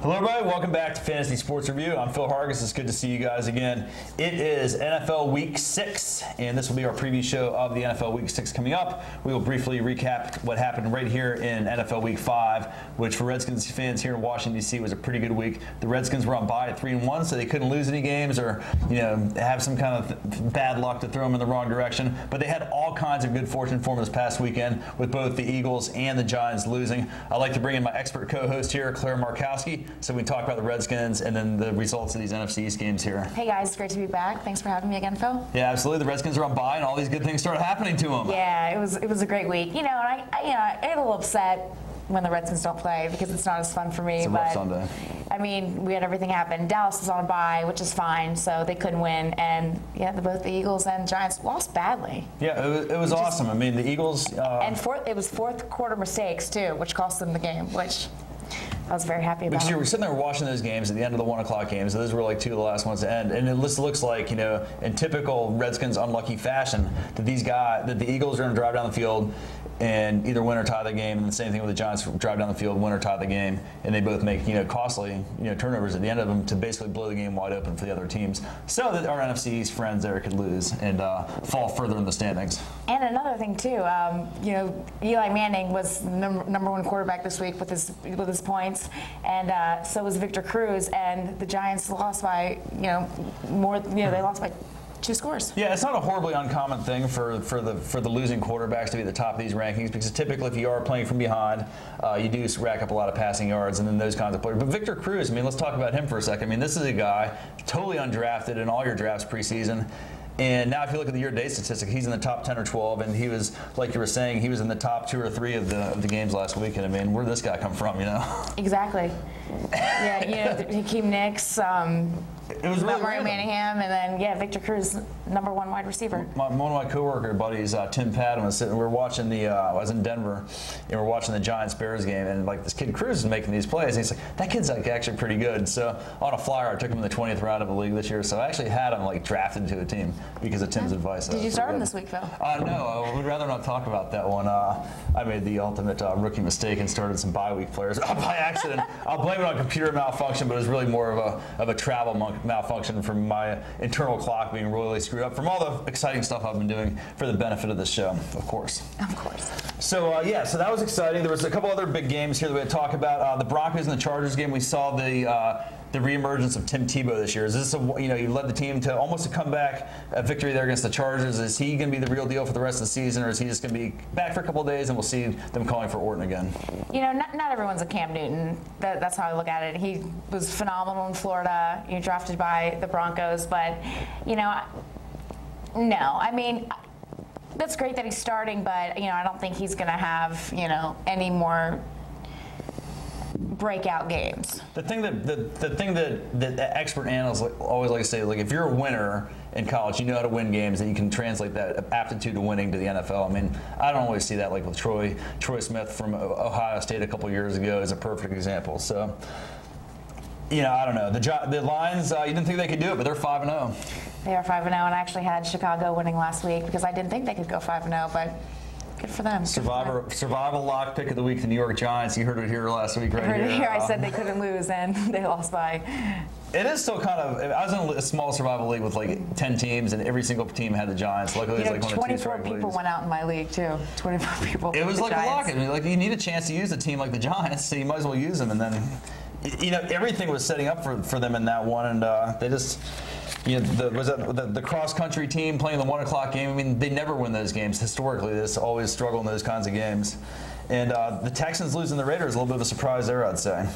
Hello, everybody. Welcome back to Fantasy Sports Review. I'm Phil Hargis. It's good to see you guys again. It is NFL Week 6, and this will be our preview show of the NFL Week 6 coming up. We will briefly recap what happened right here in NFL Week 5, which for Redskins fans here in Washington, D.C. was a pretty good week. The Redskins were on bye at 3-1, so they couldn't lose any games or have some kind of bad luck to throw them in the wrong direction. But they had all kinds of good fortune for them this past weekend with both the Eagles and the Giants losing. I'd like to bring in my expert co-host here, Claire Markowski, so we can talk about the Redskins and then the results of these NFC East games here. Hey guys, it's great to be back. Thanks for having me again, Phil. Yeah, absolutely. The Redskins are on bye, and all these good things started happening to them. Yeah, it was a great week. And I get a little upset when the Redskins don't play because it's not as fun for me. It's a rough Sunday. I mean, we had everything happen. Dallas was on bye, which is fine, so they couldn't win. And both the Eagles and Giants lost badly. Yeah, it was awesome. I mean, the Eagles. It was fourth quarter mistakes too, which cost them the game, which I was very happy about. Because you were sitting there watching those games at the end of the 1 o'clock games. Those were like two of the last ones to end. And it looks like, in typical Redskins unlucky fashion, that the Eagles are going to drive down the field and either win or tie the game. And the same thing with the Giants, drive down the field, win or tie the game. And they both make, costly, turnovers at the end of them to basically blow the game wide open for the other teams so that our NFC East friends there could lose and fall further in the standings. And another thing, too, Eli Manning was number one quarterback this week with his points. And so was Victor Cruz. And the Giants lost by, they lost by 2 scores. Yeah, it's not a horribly uncommon thing for the losing quarterbacks to be at the top of these rankings because typically if you are playing from behind, you do rack up a lot of passing yards and then those kinds of players. But Victor Cruz, let's talk about him for a second. This is a guy totally undrafted in all your drafts preseason. And now if you look at the year-to-date statistic, he's in the top 10 or 12, and he was, like you were saying, he was in the top 2 or 3 of the games last weekend. Where did this guy come from, Exactly. Yeah, Hakeem Nicks, it was really Mario Manningham, and then, Victor Cruz, number 1 wide receiver. One of my coworker buddies, Tim Patton, was sitting. We were watching I was in Denver, and we're watching the Giants-Bears game, and this kid Cruz is making these plays. And he's like, that kid's actually pretty good. So on a flyer, I took him in the 20th round of the league this year. So I actually had him drafted to a team because of Tim's advice. Did you start him this week, Phil? No, I would rather not talk about that one. I made the ultimate rookie mistake and started some bye week players by accident. I'll blame it on computer malfunction, but it was really more of a travel malfunction from my internal clock being royally screwed up from all the exciting stuff I've been doing for the benefit of this show, of course. Of course. So, so that was exciting. There was a couple other big games here that we had to talk about. The Broncos and the Chargers game, we saw the reemergence of Tim Tebow this year. Is this you led the team to almost a comeback victory there against the Chargers? Is he going to be the real deal for the rest of the season, or is he just going to be back for a couple of days and we'll see them calling for Orton again? Not everyone's a Cam Newton. That's how I look at it. He was phenomenal in Florida. Drafted by the Broncos, but no. That's great that he's starting, but I don't think he's going to have any more breakout games. The thing that expert analysts always like to say, if you're a winner in college, you know how to win games, and you can translate that aptitude to winning to the NFL. I don't always see that with Troy Smith from Ohio State a couple years ago is a perfect example. So, I don't know. The Lions, you didn't think they could do it, but they're 5-0. They are 5-0, and I actually had Chicago winning last week because I didn't think they could go 5-0, but good for them. Survival lock pick of the week, the New York Giants. You heard it here last week, right? I heard it here. I said they couldn't lose, and they lost by. It is still kind of. I was in a small survival league with 10 teams, and every single team had the Giants. Luckily, it was 24 people went out in my league too. 24 people. It was like a lock. You need a chance to use a team like the Giants, so you might as well use them. And then, everything was setting up for them in that one, and they just. The cross-country team playing the 1 o'clock game, they never win those games historically. They just always struggle in those kinds of games. And the Texans losing the Raiders is a little bit of a surprise there, I'd say.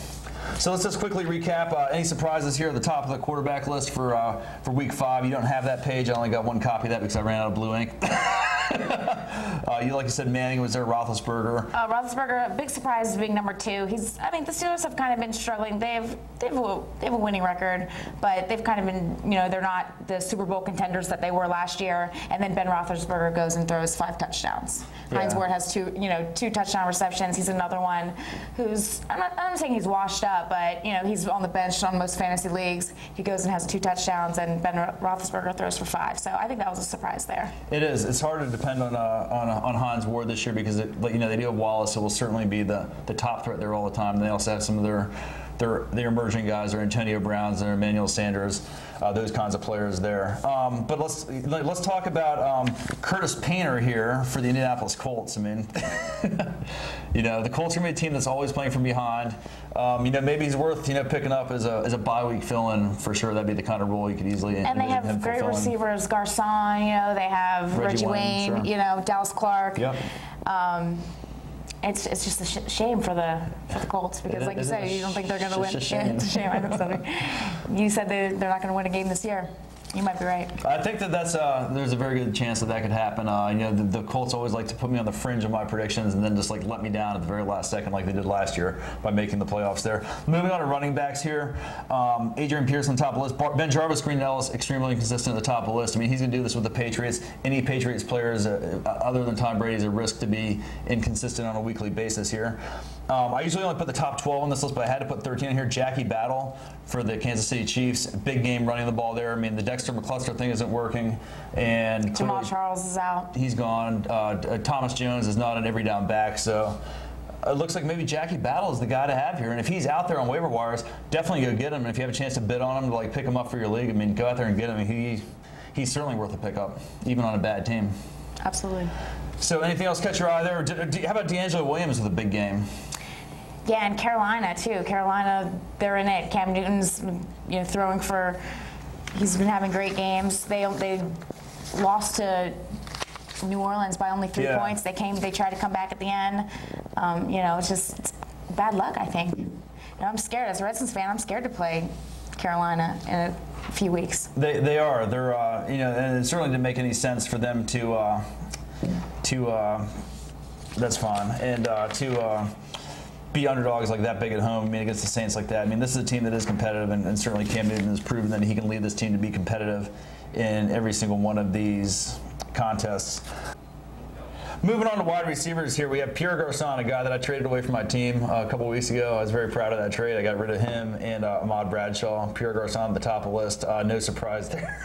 So let's just quickly recap any surprises here at the top of the quarterback list for Week 5. You don't have that page. I only got one copy of that because I ran out of blue ink. Like you said, Manning was there. Roethlisberger. Roethlisberger, big surprise being number 2. The Steelers have kind of been struggling. They have a winning record, but they've kind of been, they're not the Super Bowl contenders that they were last year. And then Ben Roethlisberger goes and throws 5 touchdowns. Yeah. Hines Ward has 2 touchdown receptions. He's another one who's I'm not saying he's washed up, but he's on the bench on most fantasy leagues. He goes and has 2 touchdowns, and Ben Roethlisberger throws for 5. So I think that was a surprise there. It is. It's hard to depend on Hines Ward this year because they do have Wallace, who will certainly be the top threat there all the time. They also have some of their their emerging guys, their Antonio Browns, their Emmanuel Sanders, those kinds of players there. But let's talk about Curtis Painter here for the Indianapolis Colts. I mean, the Colts are going to be a team that's always playing from behind. Maybe he's worth picking up as a bye week fill-in for sure. That'd be the kind of role you could easily. And they have great receivers, Garcon. They have Reggie Wayne. Sure. Dallas Clark. Yep. It's just a shame for the Colts because, like you said, you don't think they're going to win. It's a shame. It's a shame. I know something. You said they're not going to win a game this year. You might be right. I think that's there's a very good chance that could happen. The Colts always like to put me on the fringe of my predictions and then just let me down at the very last second, like they did last year by making the playoffs there. Moving on to running backs here, Adrian Pearson top of the list. Ben Jarvis, Green Ellis, extremely inconsistent at the top of the list. I mean, he's going to do this with the Patriots. Any Patriots players other than Tom Brady is a risk to be inconsistent on a weekly basis here. I usually only put the top 12 on this list, but I had to put 13 in here. Jackie Battle for the Kansas City Chiefs. Big game running the ball there. I mean, the Dexter McCluster thing isn't working. And Jamal Charles is out. He's gone. Thomas Jones is not an every down back. So it looks like maybe Jackie Battle is the guy to have here. And if he's out there on waiver wires, definitely go get him. And if you have a chance to bid on him to pick him up for your league, I mean, go out there and get him. He's certainly worth a pickup, even on a bad team. Absolutely. So anything else catch your eye there? How about D'Angelo Williams with a big game? Yeah, and Carolina too. Carolina, they're in it. Cam Newton's throwing for. He's been having great games. They lost to New Orleans by only 3 points. They tried to come back at the end. It's bad luck, I think. I'm scared as a Redskins fan. I'm scared to play Carolina in a few weeks. They are. They're and it certainly didn't make any sense for them to that's fine and to be underdogs like that big at home. I mean, against the Saints like that. I mean, this is a team that is competitive, and certainly Cam Newton has proven that he can lead this team to be competitive in every single one of these contests. Moving on to wide receivers here, we have Pierre Garcon, a guy that I traded away from my team a couple weeks ago. I was very proud of that trade. I got rid of him and Ahmad Bradshaw. Pierre Garcon at the top of the list. No surprise there.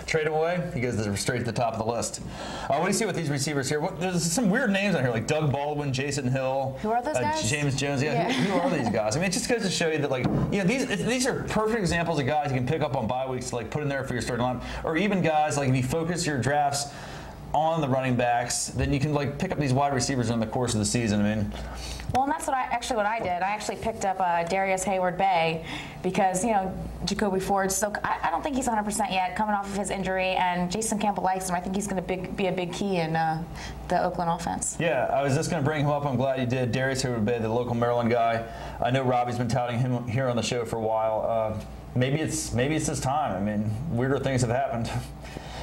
Trade him away, he goes straight to the top of the list. What do you see with these receivers here? There's some weird names on here, like Doug Baldwin, Jason Hill. Who are those guys? James Jones. Yeah. Who are these guys? I mean, it just goes to show you that, these are perfect examples of guys you can pick up on bye weeks to put in there for your starting line. Or even guys, if you focus your drafts on the running backs, then you can pick up these wide receivers in the course of the season. I mean, well, and that's what I did. I actually picked up Darius Hayward-Bay because Jacoby Ford. So I don't think he's 100% yet, coming off of his injury, and Jason Campbell likes him. I think he's going to be a big key in the Oakland offense. Yeah, I was just going to bring him up. I'm glad you did. Darius Hayward-Bay, the local Maryland guy. I know Robbie's been touting him here on the show for a while. Maybe it's his time. I mean, weirder things have happened.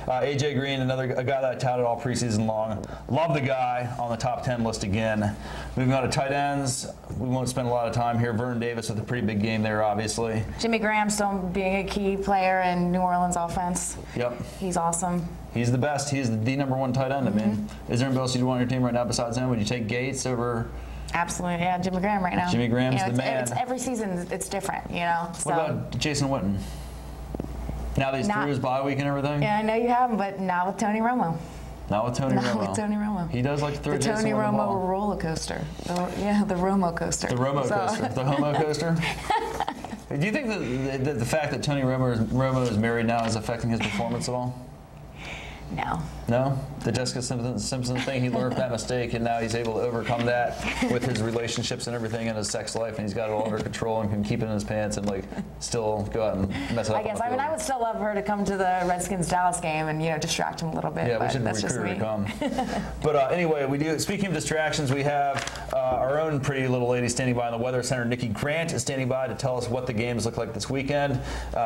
A.J. Green, a guy that I touted all preseason long. Love the guy on the top 10 list again. Moving on to tight ends, we won't spend a lot of time here. Vernon Davis with a pretty big game there, obviously. Jimmy Graham still being a key player in New Orleans offense. Yep. He's awesome. He's the best. He's the number one tight end. I mean, is there anybody else you'd want on your team right now besides him? Would you take Gates over? Absolutely, yeah. Jimmy Graham right now. Jimmy Graham's the man. It's every season it's different, What about Jason Witten? Now that he's through his bye week and everything? Yeah, I know you have him, but not with Tony Romo. Not with Tony Romo. Not with Tony Romo. He does like to throw Jason Tony Witten Romo roller coaster. The Romo coaster. The Romo coaster. The Homo coaster? Do you think that the fact that Tony Romo is married now is affecting his performance at all? No. No? The Jessica Simpson thing, he learned that mistake, and now he's able to overcome that with his relationships and everything in his sex life, and he's got it all under control and can keep it in his pants and still go out and mess it up. I guess. I mean, I would still love her to come to the Redskins-Dallas game and distract him a little bit. Yeah, we should recruit her to come. But anyway, we do. Speaking of distractions, we have our own pretty little lady standing by in the Weather Center. Nikki Grant is standing by to tell us what the games look like this weekend.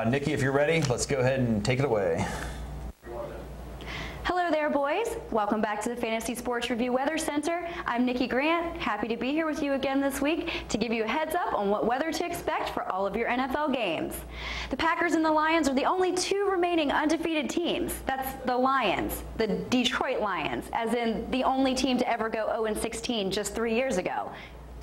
Nikki, if you're ready, let's go ahead and take it away. Hello there, boys. Welcome back to the Fantasy Sports Review Weather Center. I'm Nikki Grant, happy to be here with you again this week to give you a heads up on what weather to expect for all of your NFL games. The Packers and the Lions are the only two remaining undefeated teams. That's the Lions, the Detroit Lions, as in the only team to ever go 0-16 just 3 years ago.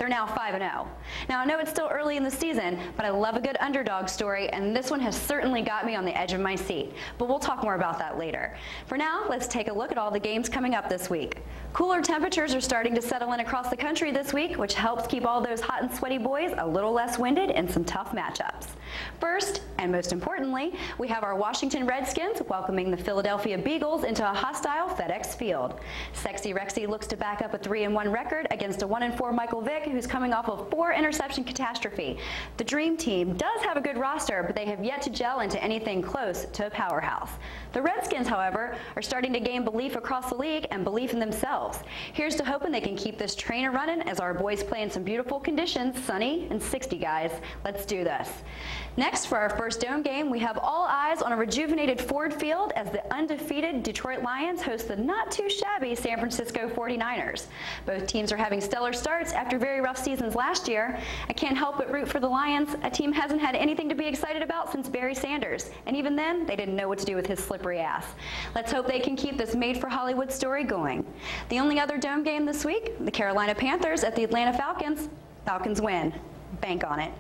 They're now 5-0. Now, I know it's still early in the season, but I love a good underdog story, and this one has certainly got me on the edge of my seat. But we'll talk more about that later. For now, let's take a look at all the games coming up this week. Cooler temperatures are starting to settle in across the country this week, which helps keep all those hot and sweaty boys a little less winded in some tough matchups. First, and most importantly, we have our Washington Redskins welcoming the Philadelphia Beagles into a hostile FedEx Field. Sexy Rexy looks to back up a 3-1 record against a 1-4 Michael Vick, who's coming off a 4-interception catastrophe. The Dream Team does have a good roster, but they have yet to gel into anything close to a powerhouse. The Redskins, however, are starting to gain belief across the league and belief in themselves. Here's to hoping they can keep this train a-running as our boys play in some beautiful conditions, sunny and 60, guys. Let's do this. Next, for our first dome game, we have all eyes on a rejuvenated Ford Field as the undefeated Detroit Lions host the not-too-shabby San Francisco 49ers. Both teams are having stellar starts after very rough seasons last year. I can't help but root for the Lions. A team hasn't had anything to be excited about since Barry Sanders, and even then, they didn't know what to do with his slippery ass. Let's hope they can keep this made-for-Hollywood story going. The only other dome game this week, the Carolina Panthers at the Atlanta Falcons. Falcons win. Bank on it.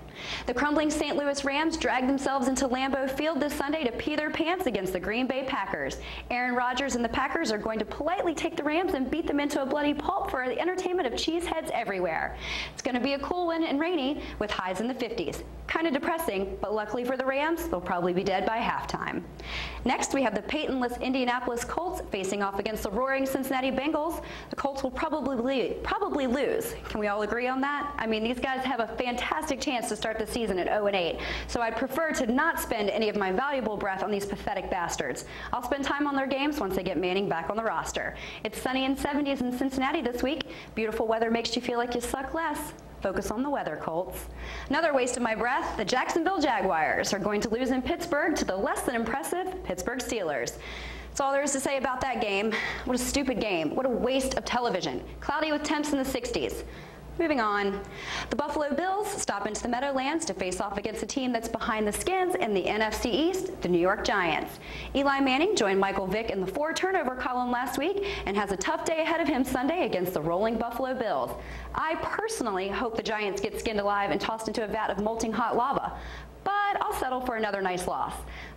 The crumbling St. Louis Rams dragged themselves into Lambeau Field this Sunday to pee their pants against the Green Bay Packers. Aaron Rodgers and the Packers are going to politely take the Rams and beat them into a bloody pulp for the entertainment of cheeseheads everywhere. It's going to be a cool one and rainy with highs in the 50s. Kind of depressing, but luckily for the Rams, they'll probably be dead by halftime. Next, we have the Peytonless Indianapolis Colts facing off against the roaring Cincinnati Bengals. The Colts will probably lose. Can we all agree on that? I mean, these guys have a fantastic chance to start the season at 0-8, so I'd prefer to not spend any of my valuable breath on these pathetic bastards. I'll spend time on their games once they get Manning back on the roster. It's sunny and 70s in Cincinnati this week. Beautiful weather makes you feel like you suck less. Focus on the weather, Colts. Another waste of my breath, the Jacksonville Jaguars are going to lose in Pittsburgh to the less than impressive Pittsburgh Steelers. That's all there is to say about that game. What a stupid game. What a waste of television. Cloudy with temps in the 60s. Moving on, the Buffalo Bills stop into the Meadowlands to face off against a team that's behind the skins in the NFC East, the New York Giants. Eli Manning joined Michael Vick in the 4-turnover column last week and has a tough day ahead of him Sunday against the rolling Buffalo Bills. I personally hope the Giants get skinned alive and tossed into a vat of molten hot lava, but I'll settle for another nice loss.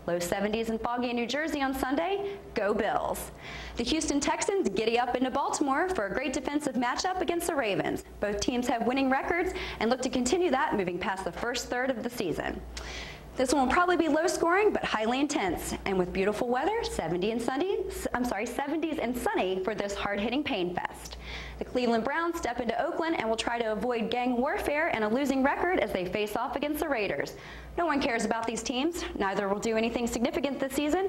Low 70s and foggy in New Jersey on Sunday. Go Bills. The Houston Texans giddy up into Baltimore for a great defensive matchup against the Ravens. Both teams have winning records and look to continue that moving past the first third of the season. This one will probably be low scoring but highly intense, and with beautiful weather, 70s and sunny for this hard-hitting pain fest. The Cleveland Browns step into Oakland and will try to avoid gang warfare and a losing record as they face off against the Raiders. No one cares about these teams, neither will do anything significant this season,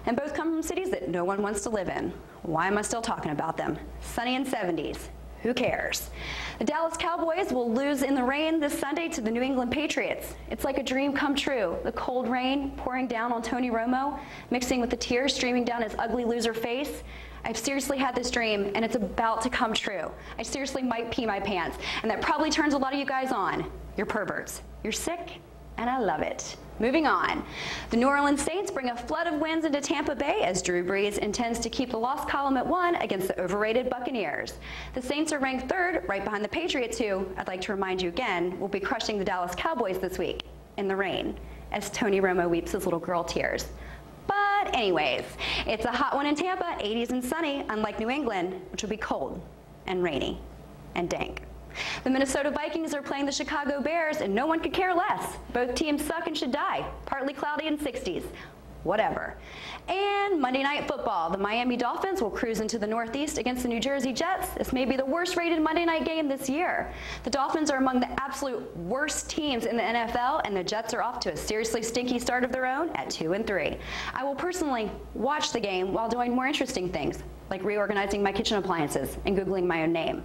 and both come from cities that no one wants to live in. Why am I still talking about them? Sunny and 70s. Who cares? The Dallas Cowboys will lose in the rain this Sunday to the New England Patriots. It's like a dream come true. The cold rain pouring down on Tony Romo, mixing with the tears streaming down his ugly loser face. I've seriously had this dream, and it's about to come true. I seriously might pee my pants, and that probably turns a lot of you guys on. You're perverts. You're sick, and I love it. Moving on. The New Orleans Saints bring a flood of wins into Tampa Bay as Drew Brees intends to keep the loss column at 1 against the overrated Buccaneers. The Saints are ranked 3rd, right behind the Patriots, who, I'd like to remind you again, will be crushing the Dallas Cowboys this week in the rain as Tony Romo weeps his little girl tears. But anyways, it's a hot one in Tampa, 80s and sunny, unlike New England, which will be cold and rainy and dank. The Minnesota Vikings are playing the Chicago Bears, and no one could care less. Both teams suck and should die. Partly cloudy and 60s. Whatever. And Monday Night Football. The Miami Dolphins will cruise into the Northeast against the New Jersey Jets. This may be the worst rated Monday night game this year. The Dolphins are among the absolute worst teams in the NFL, and the Jets are off to a seriously stinky start of their own at 2-3. I will personally watch the game while doing more interesting things, like reorganizing my kitchen appliances and Googling my own name.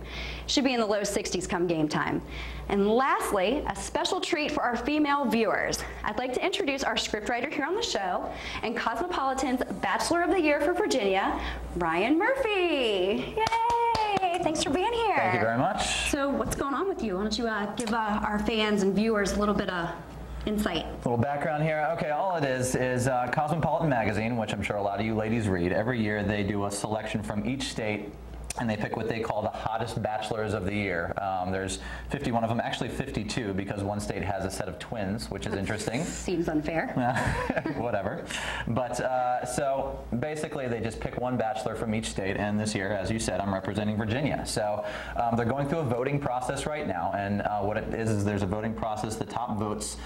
Should be in the low 60s come game time. And lastly, a special treat for our female viewers. I'd like to introduce our scriptwriter here on the show and Cosmopolitan's Bachelor of the Year for Virginia, Ryan Murphy. Yay! Thanks for being here. Thank you very much. So what's going on with you? Why don't you give our fans and viewers a little bit of insight. A little background here. Okay, all it is Cosmopolitan magazine, which I'm sure a lot of you ladies read. Every year they do a selection from each state and they pick what they call the hottest bachelors of the year. There's 51 of them, actually 52, because one state has a set of twins, which is interesting. Seems unfair. Whatever. But so basically they just pick one bachelor from each state, and this year, as you said, I'm representing Virginia. So they're going through a voting process right now, and what it is there's a voting process. The top votes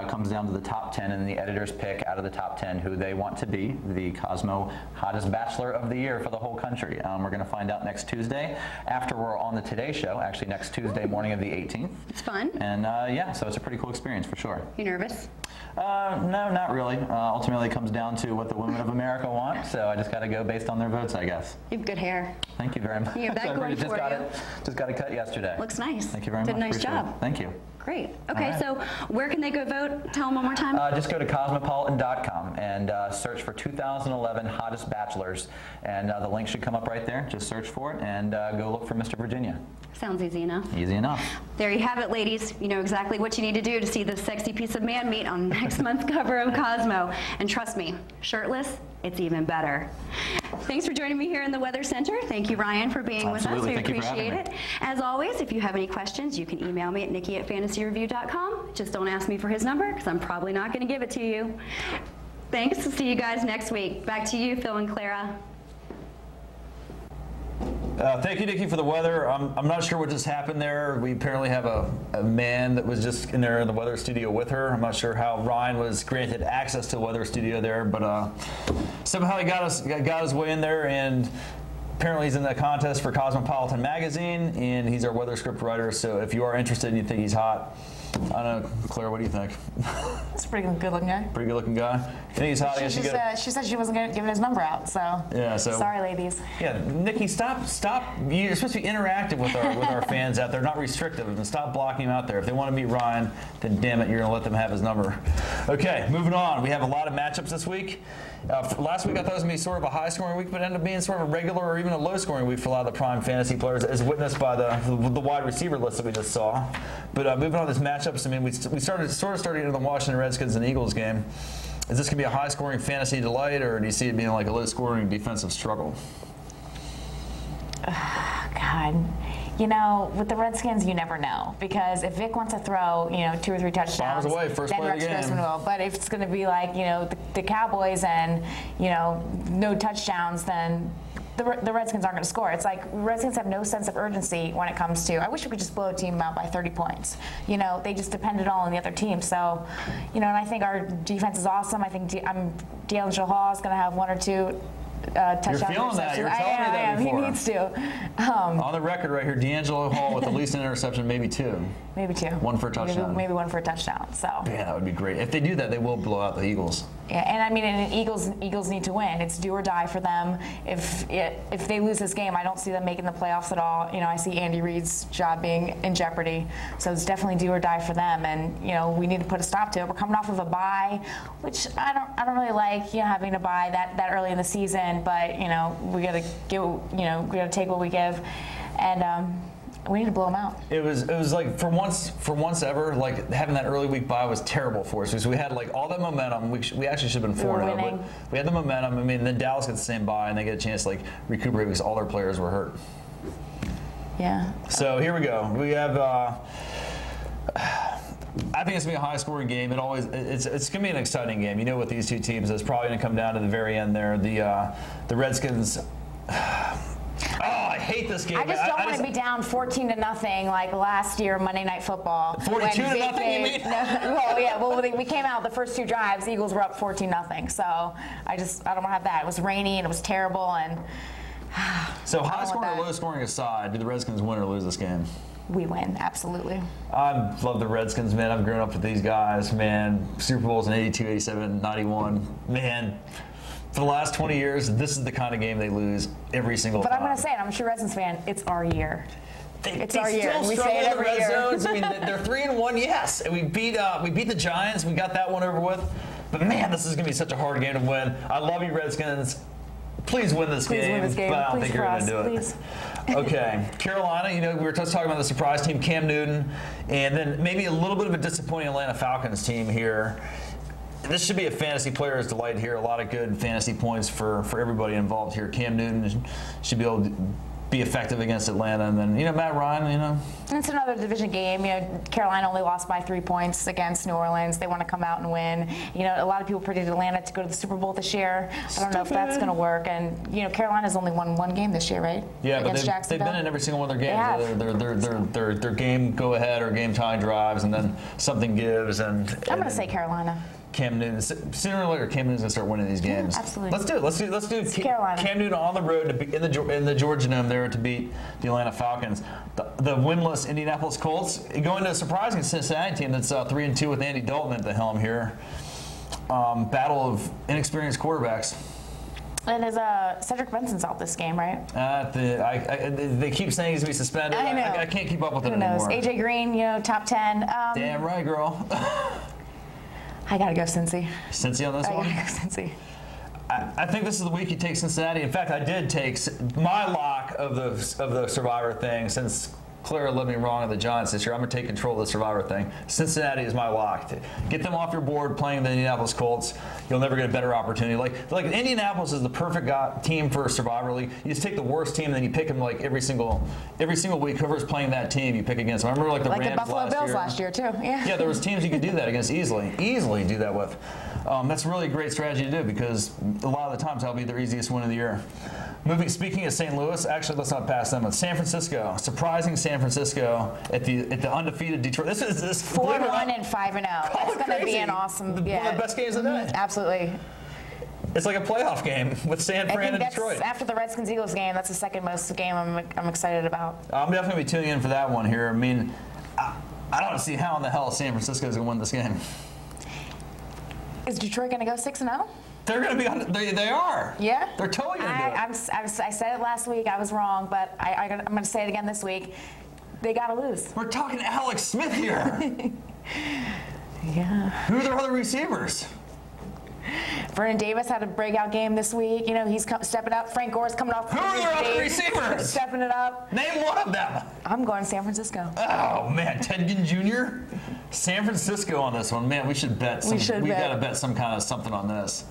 comes down to the top 10, and the editors pick out of the top 10 who they want to be the Cosmo hottest bachelor of the year for the whole country. We're going to find out next Tuesday after we're on the Today Show, actually next Tuesday morning of the 18th. It's fun. And yeah, so it's a pretty cool experience for sure. You nervous? No, not really. Ultimately, it comes down to what the women of America want, so I just got to go based on their votes, I guess. You have good hair. Thank you very much. You have that going for you. Just got it cut yesterday. Looks nice. Thank you very Did much. a nice Appreciate job. it. Thank you. Great. Okay, right. so where can they go vote? Tell them one more time. Just go to cosmopolitan.com and search for 2011 Hottest Bachelors, and the link should come up right there. Just search for it and go look for Mr. Virginia. Sounds easy enough. Easy enough. There you have it, ladies. You know exactly what you need to do to see this sexy piece of man meat on next month's cover of Cosmo. And trust me, shirtless, it's even better. Thanks for joining me here in the Weather Center. Thank you, Ryan, for being with us. We Thank you for appreciate having it. As always, if you have any questions, you can email me at nikki@fantasyreview.com. Just don't ask me for his number, because I'm probably not going to give it to you. Thanks. See you guys next week. Back to you, Phil and Clara. Thank you, Nikki, for the weather. I'm not sure what just happened there. We apparently have a man that was just in there in the weather studio with her. I'm not sure how Ryan was granted access to the weather studio there, but somehow he got his way in there, and apparently he's in the contest for Cosmopolitan Magazine, and he's our weather script writer. So if you are interested and you think he's hot, I don't know, Claire, what do you think? That's a pretty good looking guy. Pretty good looking guy. You think he's hot? She said she wasn't giving his number out, so. Yeah, so. Sorry, ladies. Yeah, Nikki, stop. You're supposed to be interactive with our fans out there, not restrictive, and stop blocking them out there. If they want to meet Ryan, then damn it, you're going to let them have his number. Okay, moving on. We have a lot of matchups this week. Last week I thought it was going to be sort of a high-scoring week, but it ended up being sort of a regular or even a low-scoring week for a lot of the prime fantasy players, as witnessed by the wide receiver list that we just saw. But moving on to this matchups, I mean, we started into the Washington Redskins and Eagles game. Is this going to be a high-scoring fantasy delight, or do you see it being like a low-scoring defensive struggle? God. You know, with the Redskins, you never know, because if Vic wants to throw, 2 or 3 touchdowns, away, first then play of Rex the game. Grossman will. But if it's going to be like, the Cowboys and, no touchdowns, then the Redskins aren't going to score. It's like Redskins have no sense of urgency when it comes to, I wish we could just blow a team out by 30 points. They just depend it all on the other team. So, and I think our defense is awesome. I think D'Angelo Hall is going to have 1 or 2 touchdown. You're feeling that. You're telling me that before. He needs to. On the record right here, D'Angelo Hall with at least an interception, maybe 2. Maybe 2. 1 for a touchdown. Maybe 1 for a touchdown. So. Yeah, that would be great. If they do that, they will blow out the Eagles. Yeah, and I mean, and Eagles need to win. It's do or die for them. If they lose this game, I don't see them making the playoffs at all. I see Andy Reid's job being in jeopardy. So it's definitely do or die for them. And we need to put a stop to it. We're coming off of a bye, which I don't really like. Having a bye that early in the season. But we gotta take what we give, and we need to blow them out. It was like for once ever, like having that early week bye was terrible for us because we had like all that momentum. We actually should have been 4-0, but we had the momentum. I mean, then Dallas gets the same bye and they get a chance to like recuperate because all their players were hurt. Yeah. So here we go. We have. I think it's going to be a high-scoring game. It's going to be an exciting game. With these two teams, it's probably going to come down to the very end there. The Redskins. I hate this game. I just don't want to be down 14-0 like last year Monday Night Football. 42-0, you mean? We came out the first 2 drives. Eagles were up 14-0. So I don't want to have that. It was rainy and it was terrible. And so high-scoring or low-scoring aside, do the Redskins win or lose this game? We win, absolutely. I love the Redskins, man. I've grown up with these guys, man. Super Bowls in 82, 87, 91. Man, for the last 20 years, this is the kind of game they lose every single time. But I'm going to say it. I'm a true Redskins fan. It's our year. It's our year. We say it every year. Zones. I mean, they're 3-1, yes. And we beat the Giants. We got that one over with. But, man, this is going to be such a hard game to win. I love you, Redskins. Please win this game. Please win this game. But I don't think you're going to do it. Please. Okay, Carolina, we were just talking about the surprise team, Cam Newton, and then maybe a little bit of a disappointing Atlanta Falcons team here. This should be a fantasy player's delight here. A lot of good fantasy points for everybody involved here. Cam Newton should be able to be effective against Atlanta. And then, Matt Ryan, And it's another division game. Carolina only lost by 3 points against New Orleans. They want to come out and win. A lot of people predicted Atlanta to go to the Super Bowl this year. I don't know if that's going to work. And, Carolina's only won one game this year, right? Yeah, against but they've been in every single one of their games. Their game go-ahead or game-tying drives, and then something gives. And I'm going to say Carolina. Cam Newton, sooner or later, Cam Newton's gonna start winning these games. Yeah, absolutely. Let's do Carolina. Cam Newton on the road to be in the Georgia Dome there to beat the Atlanta Falcons. The winless Indianapolis Colts going to a surprising Cincinnati team that's 3-2 with Andy Dalton at the helm here. Battle of inexperienced quarterbacks. And is Cedric Benson's out this game, right? They keep saying he's going to be suspended. I know. I can't keep up with it Who knows? anymore. AJ Green, top 10. Damn right, girl. I gotta go Cincy. Cincy on this one? I gotta go Cincy. I think this is the week you take Cincinnati. In fact, I did take my lock of the Survivor thing since Clara led me wrong on the Giants this year. I'm going to take control of the Survivor thing. Cincinnati is my lock. Get them off your board playing the Indianapolis Colts. You'll never get a better opportunity. Like Indianapolis is the perfect team for a Survivor League. You just take the worst team and then you pick them like every single week. Whoever's playing that team, you pick against them. I remember the Rams the Buffalo Bills last year too. Yeah. Yeah, there was teams you could do that against easily do that with. That's really a great strategy to do because a lot of the times that'll be their easiest win of the year. Speaking of St. Louis, actually, let's not pass them. San Francisco, surprising San Francisco at the undefeated Detroit. This 4-1 and 5-0. That's going to be an awesome. One of the best games of the night. Absolutely. It's like a playoff game with San Fran and Detroit. After the Redskins Eagles game, that's the second most game I'm excited about. I'm definitely going to be tuning in for that one here. I mean, I don't see how in the hell San Francisco is going to win this game. Is Detroit going to go 6-0? They're going to be they are. Yeah? They're totally going to do it. I said it last week. I was wrong, but I'm going to say it again this week. They got to lose. We're talking Alex Smith here. Yeah. Who are their other receivers? Vernon Davis had a breakout game this week. He's stepping up. Frank Gore's coming off. Who are their other receivers? Stepping it up. Name one of them. I'm going San Francisco. Oh, man. Ted Ginn Jr.? San Francisco on this one. Man, we should bet. We got to bet some kind of something on this.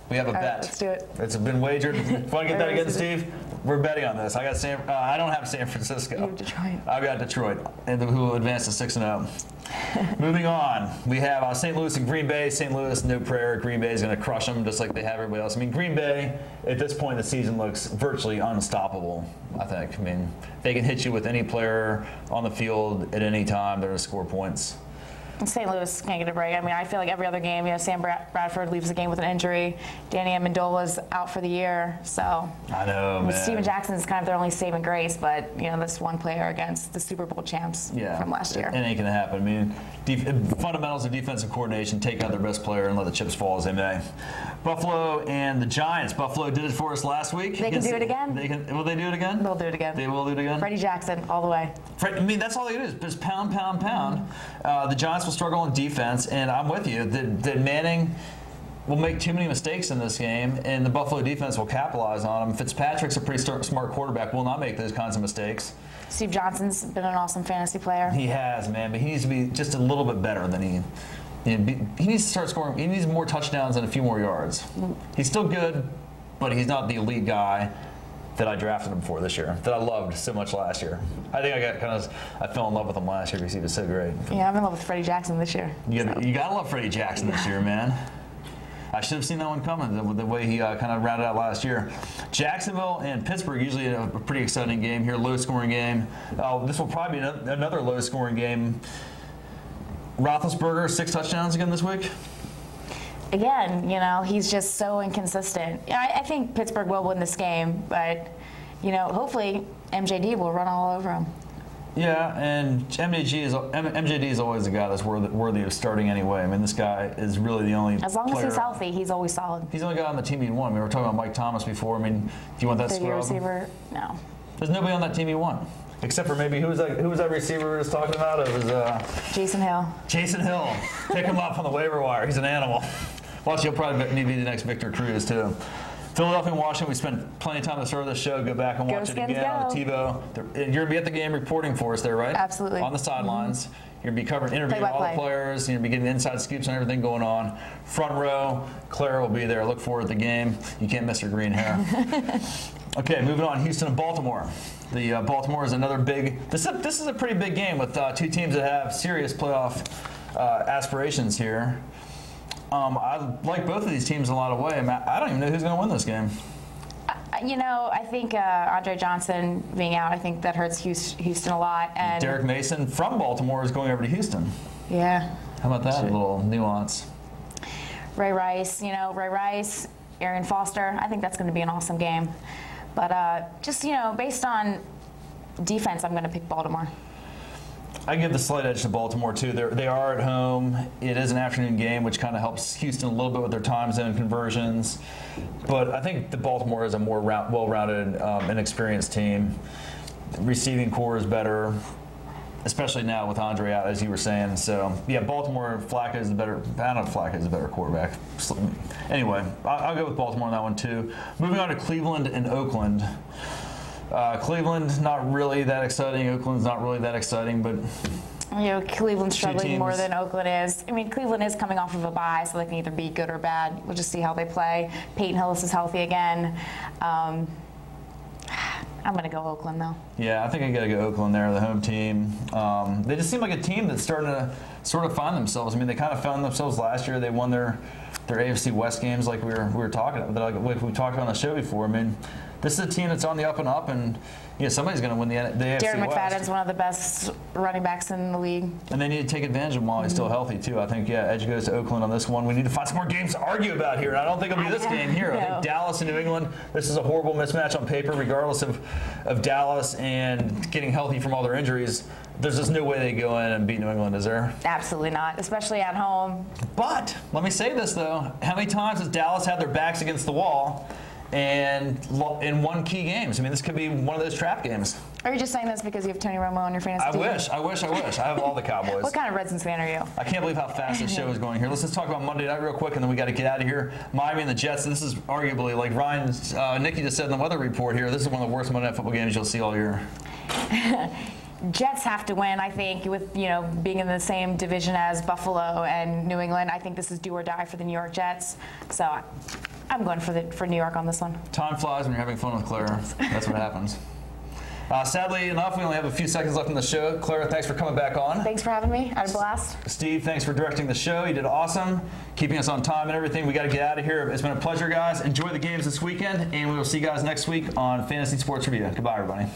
We have a bet. Let's do it. It's been wagered. Want to get that again, Steve? We're betting on this. I don't have San Francisco. You have Detroit. I've got Detroit, and who will advance to 6-0. Moving on, we have St. Louis and Green Bay. St. Louis, no prayer. Green Bay is going to crush them just like they have everybody else. I mean, Green Bay, at this point in the season, looks virtually unstoppable, I think. I mean, they can hit you with any player on the field at any time. They're going to score points. St. Louis can't get a break. I mean, I feel like every other game, Sam Bradford leaves the game with an injury. Danny Amendola's out for the year, so. I know, man. Steven Jackson's kind of their only saving grace, but that's one player against the Super Bowl champs from last year. It ain't gonna happen. I mean, fundamentals of defensive coordination: take out their best player and let the chips fall as they may. Buffalo and the Giants. Buffalo did it for us last week. They can do it again. Will they do it again? They'll do it again. They will do it again. Freddie Jackson, all the way. I mean, that's all they do is just pound, pound, pound. The Giants will struggle in defense, and I'm with you. That Manning will make too many mistakes in this game, and the Buffalo defense will capitalize on them. Fitzpatrick's a pretty smart quarterback, will not make those kinds of mistakes. Steve Johnson's been an awesome fantasy player. He has, man, but he needs to be just a little bit better than he needs to start scoring. He needs more touchdowns and a few more yards. He's still good, but he's not the elite guy that I drafted him for this year, that I loved so much last year. I think I fell in love with him last year because he was so great. Yeah, I'm in love with Freddie Jackson this year. You gotta love Freddie Jackson this year, man. I should have seen that one coming, the way he kind of rounded out last year. Jacksonville and Pittsburgh, usually a pretty exciting game here, low-scoring game. This will probably be another low-scoring game. Roethlisberger, 6 touchdowns again this week. Again, he's just so inconsistent. I think Pittsburgh will win this game, but, hopefully MJD will run all over him. Yeah, and MJD is always the guy that's worthy of starting anyway. I mean, this guy is really the only As long as player. he's healthy, he's always solid. He's the only guy on the team you want. I mean, we were talking about Mike Thomas before. I mean, do you want that The scrub? receiver, no. There's nobody on that team you want. Except for maybe, who was that receiver we were just talking about? It was Jason Hill. Jason Hill. Pick him up on the waiver wire. He's an animal. Watch, he'll probably need to be the next Victor Cruz, too. Philadelphia and Washington, we spent plenty of time at the start of the show. Go back and watch it again on the TiVo. And you're going to be at the game reporting for us there, right? Absolutely. On the sidelines. You're going to be interviewing all the players. You're going to be getting inside scoops on everything going on. Front row, Clara will be there. Look forward to the game. You can't miss her green hair. Okay, moving on. Houston and Baltimore. The Baltimore is another big. This is a pretty big game with two teams that have serious playoff aspirations here. I like both of these teams in a lot of ways. I don't even know who's going to win this game. I think Andre Johnson being out, I think that hurts Houston a lot. And Derek Mason from Baltimore is going over to Houston. Yeah. How about that little nuance? Ray Rice, Arian Foster. I think that's going to be an awesome game. But based on defense, I'm going to pick Baltimore. I give the slight edge to Baltimore, too. They are at home. It is an afternoon game, which kind of helps Houston a little bit with their time zone conversions. But I think the Baltimore is a more well-rounded and experienced team. The receiving core is better, especially now with Andre out, as you were saying. So, yeah, Baltimore, Flacco is the better. I don't know if Flacco is the better quarterback. Anyway, I'll go with Baltimore on that one, too. Moving on to Cleveland and Oakland. Cleveland, not really that exciting. Oakland's not really that exciting, but Cleveland's struggling more than Oakland is. I mean, Cleveland is coming off of a bye, so they can either be good or bad. We'll just see how they play. Peyton Hillis is healthy again. I'm going to go Oakland, though. Yeah, I think I got to go Oakland there, the home team. They just seem like a team that's starting to sort of find themselves. I mean, they kind of found themselves last year. They won their AFC West games like we were talking about, like we talked about on the show before. I mean, this is a team that's on the up and up, and somebody's going to win the AFC Darren West. McFadden's one of the best running backs in the league. And they need to take advantage of him while he's still healthy, too. I think, edge goes to Oakland on this one. We need to find some more games to argue about here, and I don't think it'll be this game here. No. I think Dallas and New England, this is a horrible mismatch on paper, regardless of Dallas and getting healthy from all their injuries. There's just no way they go in and beat New England, is there? Absolutely not, especially at home. But let me say this, though. How many times has Dallas had their backs against the wall and in won key games? I mean, this could be one of those trap games. Are you just saying this because you have Tony Romo on your fantasy team? I wish. I have all the Cowboys. What kind of Redskins fan are you? I can't believe how fast this show is going here. Let's just talk about Monday night real quick, and then we got to get out of here. Miami and the Jets. This is arguably, like Nikki just said in the weather report here, this is one of the worst Monday Night Football games you'll see all year. Jets have to win, I think, with being in the same division as Buffalo and New England. I think this is do or die for the New York Jets. So I'm going for New York on this one. Time flies when you're having fun with Clara. That's what happens. Sadly enough, we only have a few seconds left in the show. Clara, thanks for coming back on. Thanks for having me. I had a blast. Steve, thanks for directing the show. You did awesome, keeping us on time and everything. We got to get out of here. It's been a pleasure, guys. Enjoy the games this weekend, and we will see you guys next week on Fantasy Sports Review. Goodbye, everybody.